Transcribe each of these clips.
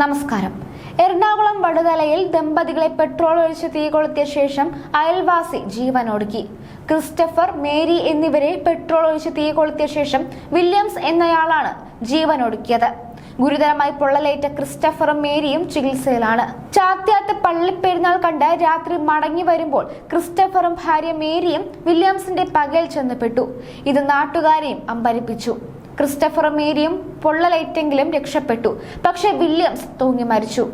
നമസ്കാരം. എറണാകുളം വടുതലയിൽ ദമ്പതികളെ പെട്രോൾ ഒഴിച്ച് തീ കൊളുത്തിയ ശേഷം അയൽവാസി ജീവനൊടുക്കി. ക്രിസ്റ്റഫർ, മേരി എന്നിവരെ പെട്രോൾ ഒഴിച്ച് തീ കൊളുത്തിയ ശേഷം വില്യംസ് എന്നയാളാണ് ജീവനൊടുക്കിയത്. ഗുരുതരമായി പൊള്ളലേറ്റ ക്രിസ്റ്റഫറും മേരിയും ചികിത്സയിലാണ്. ചാത്യാത്ത് പള്ളിപ്പെരുന്നാൾ കണ്ട് രാത്രി മടങ്ങി വരുമ്പോൾ ക്രിസ്റ്റഫറും ഭാര്യ മേരിയും വില്യംസിന്റെ പകയിൽ ചെന്നപ്പെട്ടു. ഇത് നാട്ടുകാരെയും അമ്പരിപ്പിച്ചു. ക്രിസ്റ്റഫറും മേരിയും പൊള്ളലേറ്റെങ്കിലും രക്ഷപ്പെട്ടു. പക്ഷെ വില്യംസ് തൂങ്ങി മരിച്ചു.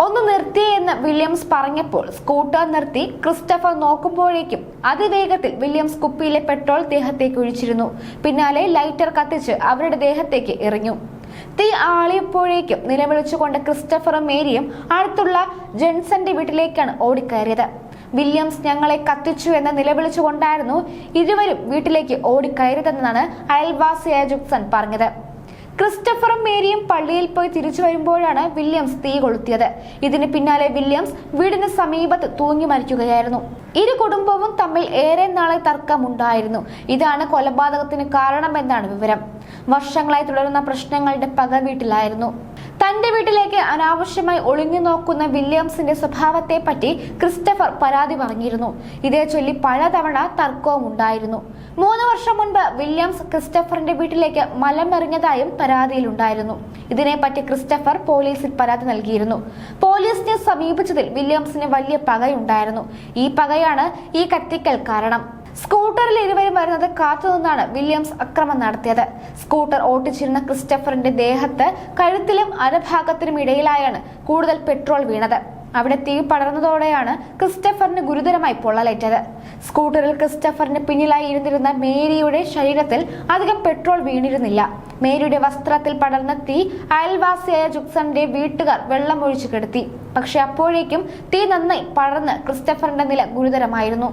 ഒന്ന് നിർത്തിയേ എന്ന് വില്യംസ് പറഞ്ഞപ്പോൾ സ്കൂട്ടർ നിർത്തി ക്രിസ്റ്റഫർ നോക്കുമ്പോഴേക്കും അതിവേഗത്തിൽ വില്യംസ് കുപ്പിയിലെ പെട്രോൾ ദേഹത്തേക്ക് ഒഴിച്ചിരുന്നു. പിന്നാലെ ലൈറ്റർ കത്തിച്ച് അവരുടെ ദേഹത്തേക്ക് എറിഞ്ഞു. തീ ആളിയപ്പോഴേക്കും നിലവിളിച്ചുകൊണ്ട് ക്രിസ്റ്റഫറും മേരിയും അടുത്തുള്ള ജെൻസന്റെ വീട്ടിലേക്കാണ് ഓടിക്കയറിയത്. വില്യംസ് ഞങ്ങളെ കത്തിച്ചു എന്ന് നിലവിളിച്ചുകൊണ്ടായിരുന്നു ഇരുവരും വീട്ടിലേക്ക് ഓടിക്കയറിയതെന്നാണ് അയൽവാസിയായ ജുക്സൺ പറഞ്ഞത്. ക്രിസ്റ്റഫറും മേരിയും പള്ളിയിൽ പോയി തിരിച്ചു വരുമ്പോഴാണ് വില്യംസ് തീ കൊളുത്തിയത്. ഇതിന് പിന്നാലെ വില്യംസ് വീടിന് സമീപത്ത് തൂങ്ങി മരിക്കുകയായിരുന്നു. ഇരു കുടുംബവും തമ്മിൽ ഏറെ നാളെ തർക്കമുണ്ടായിരുന്നു. ഇതാണ് കൊലപാതകത്തിന് കാരണമെന്നാണ് വിവരം. വർഷങ്ങളായി തുടരുന്ന പ്രശ്നങ്ങളുടെ പക വീട്ടിലായിരുന്നു. തന്റെ വീട്ടിലേക്ക് അനാവശ്യമായി ഒളിഞ്ഞു നോക്കുന്ന വില്യംസിന്റെ സ്വഭാവത്തെ പറ്റി ക്രിസ്റ്റഫർ പരാതി പറഞ്ഞിരുന്നു. ഇതേ ചൊല്ലി പലതവണ തർക്കവും ഉണ്ടായിരുന്നു. 3 വർഷം മുൻപ് വില്യംസ് ക്രിസ്റ്റഫറിന്റെ വീട്ടിലേക്ക് മലമെറിഞ്ഞതായും പരാതിയിലുണ്ടായിരുന്നു. ഇതിനെപ്പറ്റി ക്രിസ്റ്റഫർ പോലീസിൽ പരാതി നൽകിയിരുന്നു. പോലീസിനെ സമീപിച്ചതിൽ വില്യംസിന് വലിയ പകയുണ്ടായിരുന്നു. ഈ പകയാണ് ഈ കത്തിക്കൽ കാരണം. സ്കൂട്ടറിൽ ഇരുവരും വരുന്നത് കാത്തുനിന്നാണ് വില്യംസ് അക്രമം നടത്തിയത്. സ്കൂട്ടർ ഓട്ടിച്ചിരുന്ന ക്രിസ്റ്റഫറിന്റെ ദേഹത്ത്, കഴുത്തിലും അരഭാഗത്തിനും ഇടയിലായാണ് കൂടുതൽ പെട്രോൾ വീണത്. അവിടെ തീ പടർന്നതോടെയാണ് ക്രിസ്റ്റഫറിന് ഗുരുതരമായി പൊള്ളലേറ്റത്. സ്കൂട്ടറിൽ ക്രിസ്റ്റഫറിന് പിന്നിലായി ഇരുന്നിരുന്ന മേരിയുടെ ശരീരത്തിൽ അധികം പെട്രോൾ വീണിരുന്നില്ല. മേരിയുടെ വസ്ത്രത്തിൽ പടർന്ന തീ അയൽവാസിയായ ജുക്സന്റെ വീട്ടുകാർ വെള്ളം ഒഴിച്ചു കെടുത്തി. പക്ഷെ അപ്പോഴേക്കും തീ നന്നായി പടർന്ന് ക്രിസ്റ്റഫറിന്റെ നില ഗുരുതരമായിരുന്നു.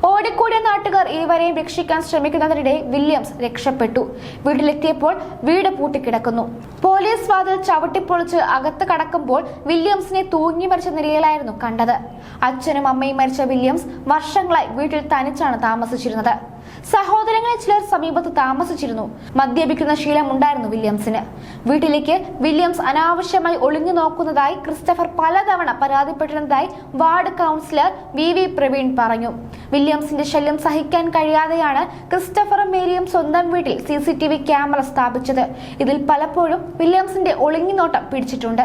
ഓടിക്കൂടിയ നാട്ടുകാർ ഇരുവരെയും രക്ഷിക്കാൻ ശ്രമിക്കുന്നതിനിടെ വില്യംസ് രക്ഷപ്പെട്ടു. വീട്ടിലെത്തിയപ്പോൾ വീട് പൂട്ടിക്കിടക്കുന്നു. പോലീസ് വാതിൽ ചവിട്ടിപ്പൊളിച്ച് അകത്ത് കടക്കുമ്പോൾ വില്യംസിനെ തൂങ്ങി മരിച്ച നിലയിലായിരുന്നു കണ്ടത്. അച്ഛനും അമ്മയും മരിച്ച വില്യംസ് വർഷങ്ങളായി വീട്ടിൽ തനിച്ചാണ് താമസിച്ചിരുന്നത്. സഹോദരങ്ങളെ ചിലർ സമീപത്ത് താമസിച്ചിരുന്നു. മദ്യപിക്കുന്ന ശീലം ഉണ്ടായിരുന്നു വില്യംസിന്. വീട്ടിലേക്ക് വില്യംസ് അനാവശ്യമായി ഒളിഞ്ഞു നോക്കുന്നതായി ക്രിസ്റ്റഫർ പലതവണ പരാതിപ്പെട്ടിരുന്നതായി വാർഡ് കൗൺസിലർ വി പ്രവീൺ പറഞ്ഞു. വില്യംസിന്റെ ശല്യം സഹിക്കാൻ കഴിയാതെയാണ് ക്രിസ്റ്റഫറും മേരിയും സ്വന്തം വീട്ടിൽ CCTV ക്യാമറ സ്ഥാപിച്ചത്. ഇതിൽ പലപ്പോഴും വില്യംസിന്റെ ഒളിഞ്ഞുനോട്ടം പിടിച്ചിട്ടുണ്ട്.